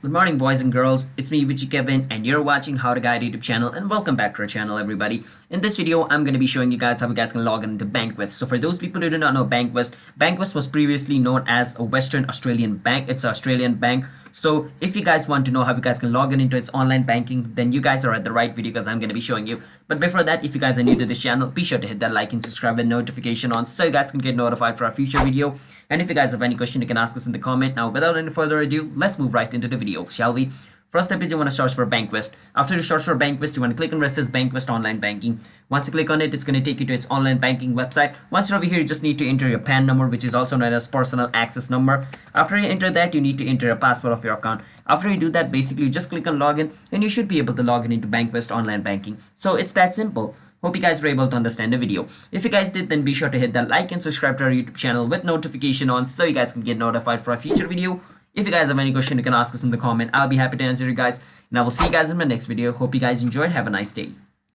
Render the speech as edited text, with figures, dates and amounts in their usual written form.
Good morning, boys and girls. It's me, Vici Kevin, and you're watching How to Guide YouTube channel. And welcome back to our channel, everybody. In this video, I'm going to be showing you guys how you guys can log into BankWest. So for those people who do not know BankWest, BankWest was previously known as a Western Australian bank. It's an Australian bank. So if you guys want to know how you guys can log into its online banking, then you guys are at the right video because I'm going to be showing you. But before that, if you guys are new to this channel, be sure to hit that like and subscribe and notification on so you guys can get notified for our future video. And if you guys have any question, you can ask us in the comment. Now, without any further ado, let's move right into the video, shall we? First step is you want to search for BankWest. After you search for BankWest, you want to click on where it says BankWest Online Banking. Once you click on it, it's going to take you to its online banking website. Once you're over here, you just need to enter your PAN number, which is also known as personal access number. After you enter that, you need to enter a password of your account. After you do that, basically, you just click on login, and you should be able to log into BankWest Online Banking. So it's that simple. Hope you guys were able to understand the video. If you guys did, then be sure to hit that like and subscribe to our YouTube channel with notification on so you guys can get notified for a future video. If you guys have any question, you can ask us in the comment. I'll be happy to answer you guys. And I will see you guys in my next video. Hope you guys enjoyed. Have a nice day.